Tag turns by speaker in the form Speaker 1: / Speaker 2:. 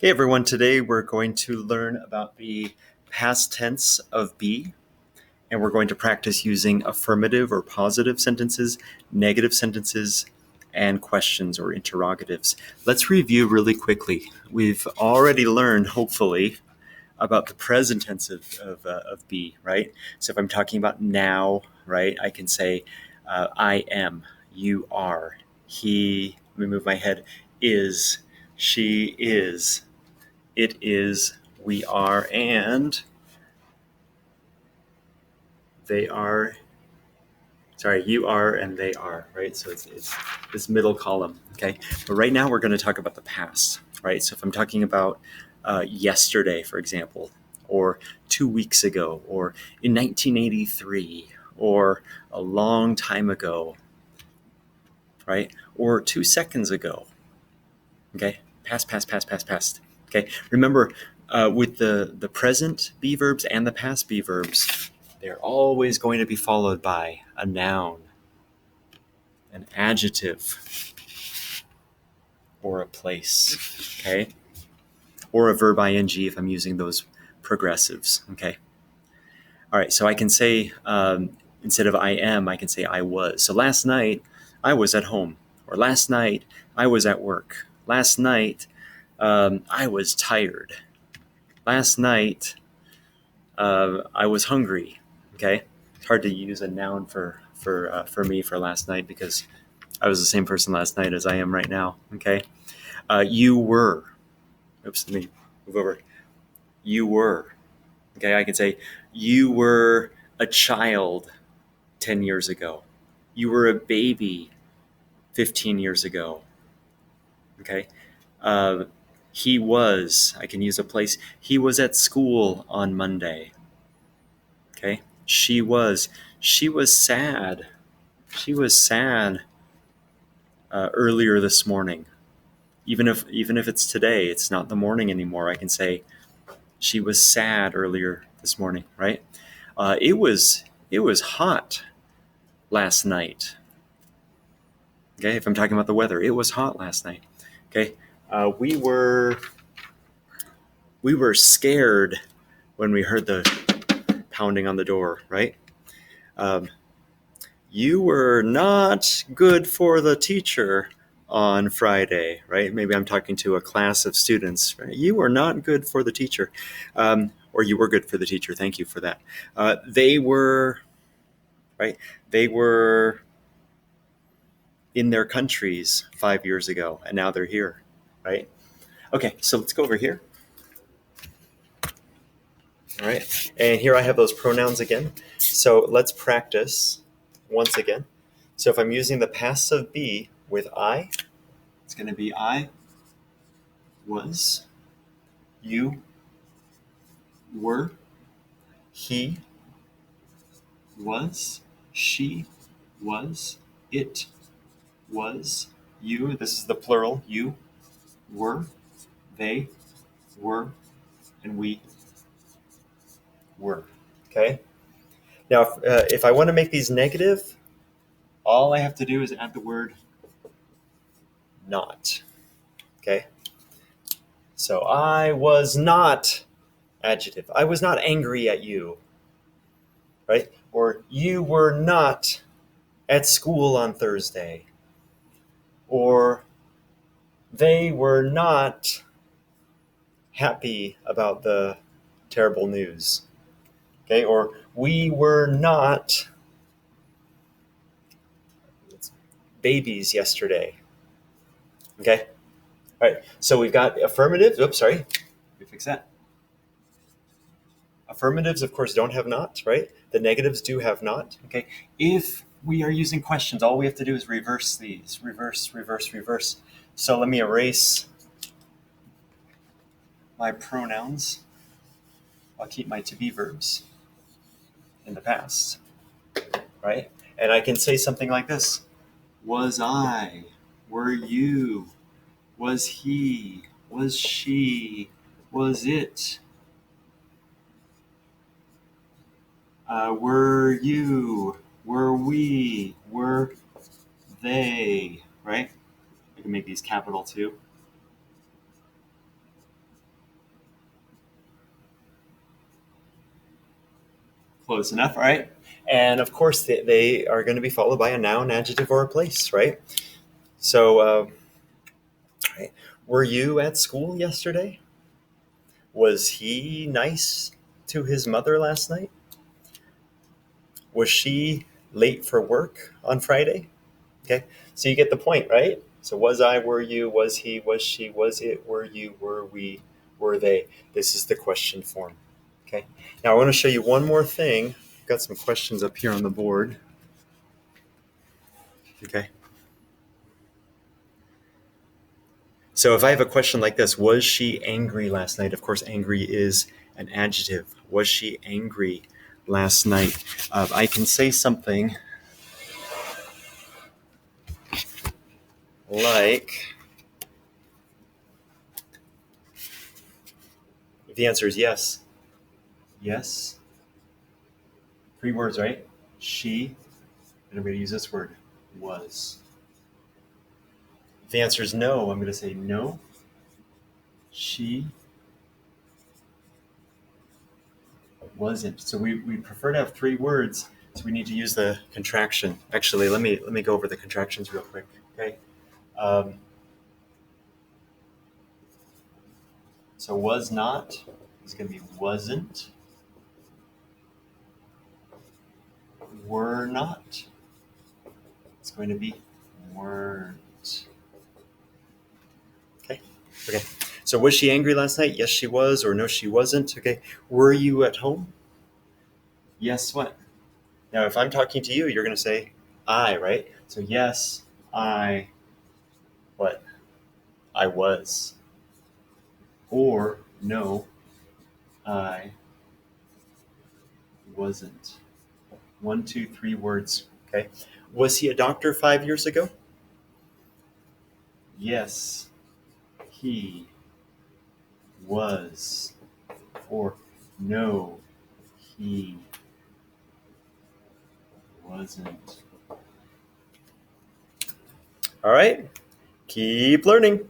Speaker 1: Hey everyone, today we're going to learn about the past tense of be, and we're going to practice using affirmative or positive sentences, negative sentences, and questions or interrogatives. Let's review really quickly. We've already learned, hopefully, about the present tense of be, right? So if I'm talking about now, right, I can say I am, you are, he, let me move my head, is, she is, it is, we are, and they are. Sorry, you are and they are, right? So it's this middle column, okay? But right now we're going to talk about the past, right? So if I'm talking about yesterday, for example, or 2 weeks ago, or in 1983, or a long time ago, right? Or 2 seconds ago, okay? Past, past, past, past, past. Okay. Remember, with the present be verbs and the past be verbs, they're always going to be followed by a noun, an adjective, or a place. Okay. Or a verb ing if I'm using those progressives. Okay. All right. So I can say instead of I am, I can say I was. So last night I was at home, or last night I was at work. Last night I was tired. Last night I was hungry. Okay, it's hard to use a noun for me for last night because I was the same person last night as I am right now. Okay, you were. Oops, let me move over. You were. Okay, I can say you were a child 10 years ago. You were a baby 15 years ago. Okay. Uh, he was. I can use a place. He was at school on Monday. Okay. She was. She was sad. She was sad earlier this morning. Even if it's today, it's not the morning anymore. I can say she was sad earlier this morning. Right. It was hot last night. Okay. If I'm talking about the weather, it was hot last night. Okay. We were scared when we heard the pounding on the door. Right. Um, you were not good for the teacher on Friday, right? Maybe I'm talking to a class of students. Right? You were not good for the teacher, or you were good for the teacher. Thank you for that. They were, right? They were in their countries 5 years ago, and now they're here, right? Okay, so let's go over here. All right, and here I have those pronouns again. So let's practice once again. So if I'm using the passive be with I, it's going to be I was, you were, he was, she was, it was, you, this is the plural, you were, they were, and we were. Okay? Now, if I want to make these negative, all I have to do is add the word not. Okay? So I was not, adjective. I was not angry at you. Right? Or you were not at school on Thursday. Or they were not happy about the terrible news. Okay? Or we were not babies yesterday. Okay? All right. So we've got affirmative. Oops, sorry. Let me fix that. Affirmatives, of course, don't have not, right? The negatives do have not. Okay. If we are using questions, all we have to do is reverse these. Reverse, reverse, reverse. So let me erase my pronouns. I'll keep my to be verbs in the past, right? And I can say something like this. Was I? Were you? Was he? Was she? Was it? Were you? Were we? Were they? Right? I can make these capital too. Close enough, all right? And of course, they are going to be followed by a noun, adjective, or a place, right? So, right. Were you at school yesterday? Was he nice to his mother last night? Was she late for work on Friday? Okay, so you get the point, right? So was I, were you, was he, was she, was it, were you, were we, were they? This is the question form. Okay, now I want to show you one more thing. I've got some questions up here on the board. Okay. So if I have a question like this, was she angry last night? Of course, angry is an adjective. Was she angry last night? I can say something like, if the answer is yes, yes, 3 words, right? She, and I'm going to use this word, was. If the answer is no, I'm going to say no, she wasn't. So we prefer to have 3 words, so we need to use the contraction. Actually, let me go over the contractions real quick. Okay. So was not is going to be wasn't. Were not. It's going to be weren't. Okay. Okay. So was she angry last night? Yes, she was, or no, she wasn't. Okay. Were you at home? Yes, what? Now, if I'm talking to you, you're going to say I, right? So yes, I, what? I was. Or no, I wasn't. 1, 2, 3 words. Okay. Was he a doctor 5 years ago? Yes, he was. Or no, he wasn't. All right. Keep learning.